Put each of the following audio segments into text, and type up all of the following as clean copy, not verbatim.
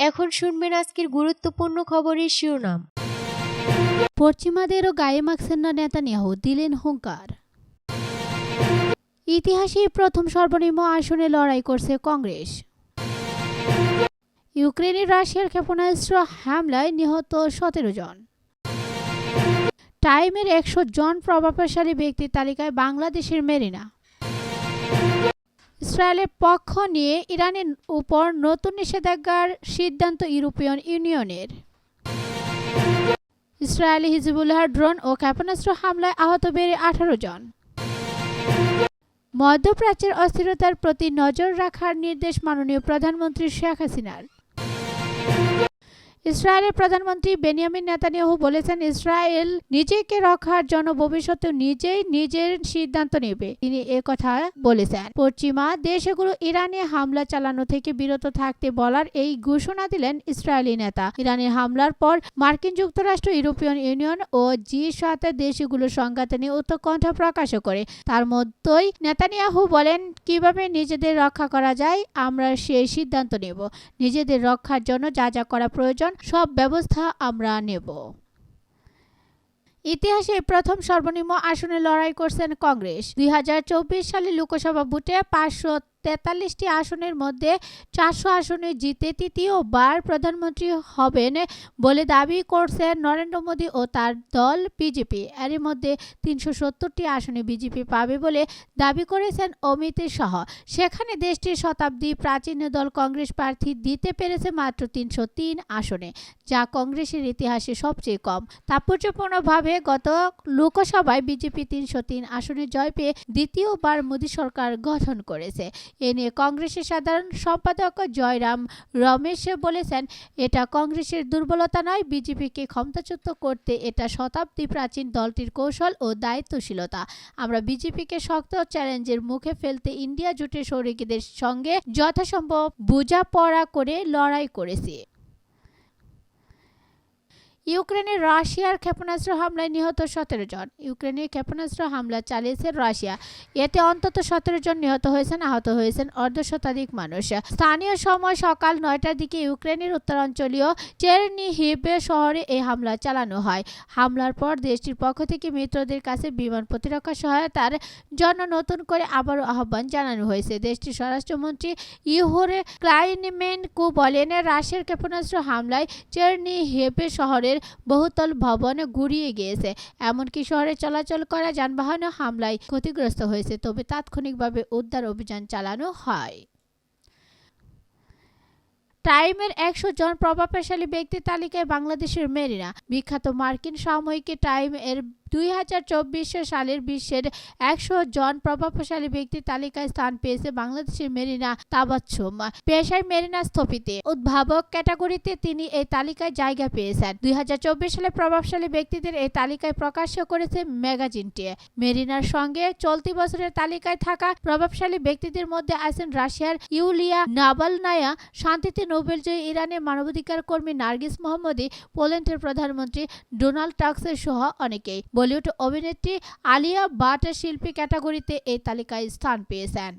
এখন শুনবেন আজকের গুরুত্বপূর্ণ খবরের শিরোনাম। পশ্চিমাদেরও গায়ে মাখছেন না নেতানিয়াহু, দিলেন হুঙ্কার। ইতিহাসে প্রথম সর্বনিম্ন আসনে লড়াই করছে কংগ্রেস। ইউক্রেনে রাশিয়ার ক্ষেপণাস্ত্র হামলায় নিহত 17 জন। টাইমের 100 জন প্রভাবশালী ব্যক্তির তালিকায় বাংলাদেশের মেরিনা। ইসরায়েলের পক্ষ নিয়ে ইরানের উপর নতুন নিষেধাজ্ঞার সিদ্ধান্ত ইউরোপিয়ান ইউনিয়নের। ইসরায়েলি হিজবুল্লাহর ড্রোন ও ক্ষেপণাস্ত্র হামলায় আহত বেড়ে 18 জন। মধ্যপ্রাচ্যের অস্থিরতার প্রতি নজর রাখার নির্দেশ মাননীয় প্রধানমন্ত্রী শেখ হাসিনার। ইসরায়েলের প্রধানমন্ত্রী বেনিয়ামিন নেতানিয়াহু বলেছেন, ইসরায়েল নিজেকে রক্ষার জন্য ভবিষ্যতে নিজেই নিজের সিদ্ধান্ত নেবে। তিনি একথা বলেছেন। পশ্চিমা দেশগুলো ইরানে হামলা চালানো থেকে বিরত থাকতে বলার এই ঘোষণা দিলেন ইসরায়েলি নেতা। ইরানের হামলার পর মার্কিন যুক্তরাষ্ট্র, ইউরোপিয়ান ইউনিয়ন ও জি7 দেশগুলোর সংঘাত নিয়ে উৎকণ্ঠ প্রকাশ করে। তার মধ্যেই নেতানিয়াহু বলেন, কিভাবে নিজেদের রক্ষা করা যায় আমরা সেই সিদ্ধান্ত নেব। নিজেদের রক্ষার জন্য যা যা করা প্রয়োজন সব ব্যবস্থা আমরা নেব। ইতিহাসে প্রথম সর্বনিম্ন আসনে লড়াই করছেন কংগ্রেস। 2024 সালে লোকসভা ভোটে 543টি আসনের মধ্যে 400 আসনে জিতে তৃতীয়বার প্রধানমন্ত্রী হবেন বলে দাবি করছেন নরেন্দ্র মোদী ও তার দল বিজেপি। এরই মধ্যে 370টি আসনে বিজেপি পাবে বলে দাবি করেছেন অমিত শাহ। সেখানে দেশটির শতাব্দী প্রাচীন দল কংগ্রেস প্রার্থী দিতে পেরেছে মাত্র 303 আসনে, যা কংগ্রেসের ইতিহাসে সবচেয়ে কম। তাৎপর্যপূর্ণভাবে গত লোকসভায় বিজেপি 303 আসনে জয় পেয়ে দ্বিতীয়বার মোদী সরকার গঠন করেছে। এ নিয়ে কংগ্রেসের সাধারণ সম্পাদক জয়রাম রমেশ বলেছেন, এটা কংগ্রেসের দুর্বলতা নয়, বিজেপিকে ক্ষমতাচ্যুত করতে এটা শতাব্দী প্রাচীন দলটির কৌশল ও দায়িত্বশীলতা। আমরা বিজেপিকে শক্ত চ্যালেঞ্জের মুখে ফেলতে ইন্ডিয়া জোটের শরিকদের সঙ্গে যথাসম্ভব বোঝাপড়া করে লড়াই করেছি। ইউক্রেনে রাশিয়ার ক্ষেপণাস্ত্র হামলায় নিহত 17 জন। ইউক্রেনে ক্ষেপণাস্ত্র হামলা চালিয়েছে রাশিয়া। এতে অন্তত 17 জন নিহত হয়েছেন, আহত হয়েছেন অর্ধশতাধিক মানুষ। স্থানীয় সময় সকাল 9টার দিকে ইউক্রেনের উত্তরাঞ্চলীয় চেরনিহিভ শহরে এই হামলা চালানো হয়। হামলার পর দেশটির পক্ষ থেকে মিত্রদের কাছে বিমান প্রতিরক্ষা সহায়তার জন্য নতুন করে আবারও আহ্বান জানানো হয়েছে। দেশটির স্বরাষ্ট্রমন্ত্রী ইহোর ক্লাইনমেনকো বলেন, রাশিয়ার ক্ষেপণাস্ত্র হামলায় চেরনিহিভ শহরের বহুতল ভবন গুড়িয়ে গিয়েছে। এমনকি শহরে চলাচল করা যানবাহনও হামলায় ক্ষতিগ্রস্ত হয়েছে। তবে তাৎক্ষণিকভাবে উদ্ধার অভিযান চালানো হয়। টাইমের 100 জন প্রভাবশালী ব্যক্তির তালিকায় বাংলাদেশের মেরিনা। বিখ্যাত মার্কিন সাময়িকী টাইম এর 2024 সালের বিশ্বের 100 জন প্রভাবশালী ব্যক্তির তালিকায় স্থান পেয়েছে বাংলাদেশের মেরিনা তাবাচ্ছুম। পেশায় মেরিনা স্থপতি, উদ্ভাবক ক্যাটাগরিতে তিনি এই তালিকায় জায়গা পেয়েছেন। 2024 সালে প্রভাবশালী ব্যক্তিদের এই তালিকায় প্রকাশ করেছে ম্যাগাজিনটি। মেরিনার সঙ্গে চলতি বছরের তালিকায় থাকা প্রভাবশালী ব্যক্তিদের মধ্যে আছেন রাশিয়ার ইউলিয়া নাভালনায়া, শান্তিতে নোবেলজয়ী ইরানের মানবাধিকার কর্মী নার্গিস মোহাম্মদী, পোল্যান্ডের প্রধানমন্ত্রী ডোনাল্ড টাস্কের সহ অনেকেই। বলিউড অভিনেত্রী আলিয়া ভাট শিল্পী ক্যাটাগরিতে এই তালিকায় স্থান পেয়েছেন।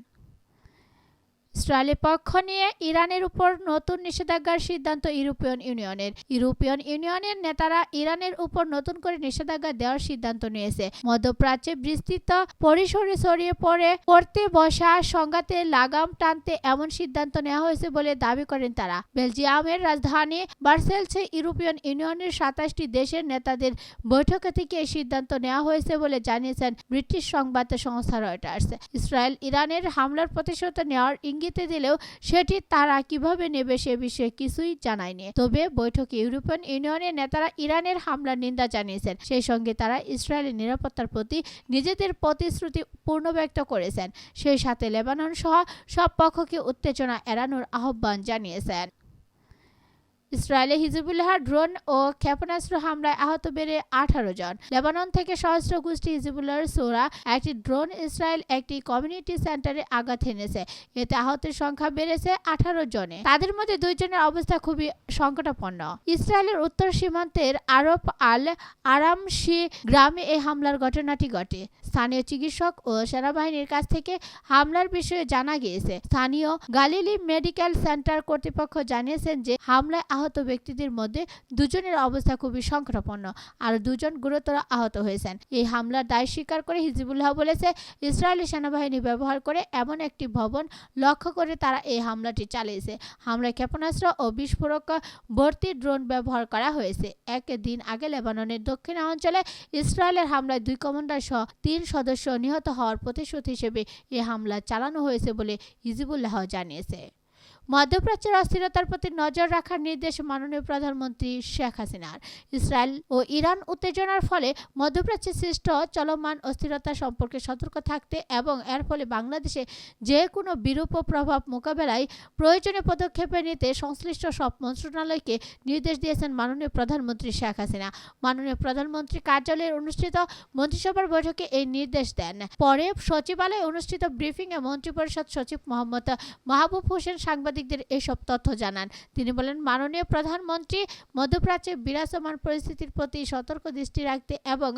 ইসরায়েলের পক্ষ নিয়ে ইরানের উপর নতুন নিষেধাজ্ঞার সিদ্ধান্ত ইউরোপিয়ান ইউনিয়নের। ইউরোপিয়ান ইউনিয়নের নেতারা ইরানের উপর নতুন করে নিষেধাজ্ঞা দেওয়ার সিদ্ধান্ত নিয়েছে। মধ্যপ্রাচ্যে বিস্তৃত পরিসরে ছড়িয়ে পড়তে বসা সংঘাতে লাগাম টানতে এমন সিদ্ধান্ত নেওয়া হয়েছে বলে দাবি করেন তারা। বেলজিয়ামের রাজধানী ব্রাসেলসে ইউরোপিয়ান ইউনিয়নের 27টি দেশের নেতাদের বৈঠক থেকে এই সিদ্ধান্ত নেওয়া হয়েছে বলে জানিয়েছেন ব্রিটিশ সংবাদ সংস্থা রয়টার্স। ইসরায়েল ইরানের হামলার প্রতিশোধ নেওয়ার ইঙ্গিত দিলেও সেটি তারা কিভাবে নেবে সে বিষয়ে কিছুই জানায়নি। তবে বৈঠকে ইউরোপিয়ান ইউনিয়নের নেতারা ইরানের হামলার নিন্দা জানিয়েছেন। সেই সঙ্গে তারা ইসরায়েলের নিরাপত্তার প্রতি নিজেদের প্রতিশ্রুতি পুনর্ব্যক্ত করেছেন। সেই সাথে লেবানন সহ সব পক্ষকে উত্তেজনা এড়ানোর আহ্বান জানিয়েছেন। ইসরায়েলে হিজবুল্লাহর ড্রোন ও ক্ষেপণাস্ত্র হামলায় আহত বেড়ে 18 জন। লেবানন থেকে সশস্ত্র গোষ্ঠী হিজবুল্লাহর সোরা একটি ড্রোন ইসরায়েল একটি কমিউনিটি সেন্টারে আঘাত এনেছে। এতে আহতের সংখ্যা বেড়েছে 18 জনে। তাদের মধ্যে 2 জনের অবস্থা খুবই সংকটাপন্ন। ইসরায়েলের উত্তর সীমান্তের আরব আল আরামশি গ্রামে এই হামলার ঘটনাটি ঘটে। স্থানীয় চিকিৎসক ও সেনাবাহিনীর কাছ থেকে হামলার বিষয়ে জানা গিয়েছে। স্থানীয় গালিলি মেডিকেল সেন্টার কর্তৃপক্ষ জানিয়েছেন যে হামলায় আহত ব্যক্তিদের মধ্যে 2 জনের অবস্থা খুবই সংকটাপন্ন, আর 2 জন গুরুতর আহত হয়েছেন। এই হামলার দায় স্বীকার করে হিজবুল্লাহ বলেছে, ইসরায়েলি সেনাবাহিনী ব্যবহার করে এমন একটি ভবন লক্ষ্য করে তারা এই হামলাটি চালিয়েছে। হামলায় ক্ষেপণাস্ত্র ও বিস্ফোরক ভর্তি ড্রোন ব্যবহার করা হয়েছে। একদিন আগে লেবাননের দক্ষিণাঞ্চলে ইসরায়েলের হামলায় 2 কমান্ডার সহ 3 সদস্য নিহত হওয়ার প্রতিশোধ হিসেবে এই হামলা চালানো হয়েছে বলে হিজবুল্লাহ জানিয়েছে। মধ্যপ্রাচ্যের অস্থিরতার প্রতি নজর রাখার নির্দেশ মাননীয় প্রধানমন্ত্রী শেখ হাসিনার। ইসরায়েল ও ইরান উত্তেজনার ফলে মধ্যপ্রাচ্যে সৃষ্ট চলমান অস্থিরতা সম্পর্কে সতর্ক থাকতে এবং এর ফলে বাংলাদেশে যে কোনো বিরূপ প্রভাব মোকাবেলায় প্রয়োজনীয় পদক্ষেপ নিতে সংশ্লিষ্ট সব মন্ত্রণালয়কে নির্দেশ দিয়েছেন মাননীয় প্রধানমন্ত্রী শেখ হাসিনা। মাননীয় প্রধানমন্ত্রী কার্যালয়ে অনুষ্ঠিত মন্ত্রিসভার বৈঠকে এই নির্দেশ দেন। পরে সচিবালয়ে অনুষ্ঠিত ব্রিফিংয়ে মন্ত্রিপরিষদ সচিব মোহাম্মদ মাহবুব হোসেন সাংবাদিকদের এসব তথ্য জানান। তিনি বলেন, মাননীয় প্রধানমন্ত্রী মধ্যপ্রাচ্যে বিরাজমান পরিস্থিতির প্রতি সতর্ক দৃষ্টি রাখতে এবং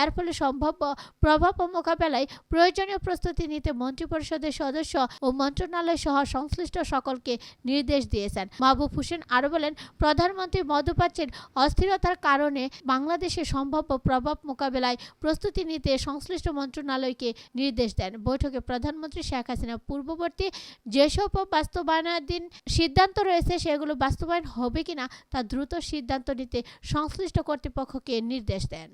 এর ফলে সম্ভাব্য প্রভাব মোকাবেলায় প্রয়োজনীয় প্রস্তুতি নিতে মন্ত্রিপরিষদের সদস্য ও মন্ত্রণালয় সহ সংশ্লিষ্ট সকলকে নির্দেশ দিয়েছেন। মাহবুব হোসেন আরও বলেন, প্রধানমন্ত্রী মধ্যপ্রাচ্যের অস্থিরতার কারণে বাংলাদেশে সম্ভাব্য প্রভাব মোকাবেলায় প্রস্তুতি নিতে সংশ্লিষ্ট মন্ত্রণালয়কে নির্দেশ দেন। বৈঠকে প্রধানমন্ত্রী শেখ হাসিনা পূর্ববর্তী যেসব বাস্তবায়নাধীন সিদ্ধান্ত রয়েছে সেগুলো বাস্তবায়ন হবে কিনা তা দ্রুত সিদ্ধান্ত নিতে সংশ্লিষ্ট কর্তৃপক্ষকে নির্দেশ দেন।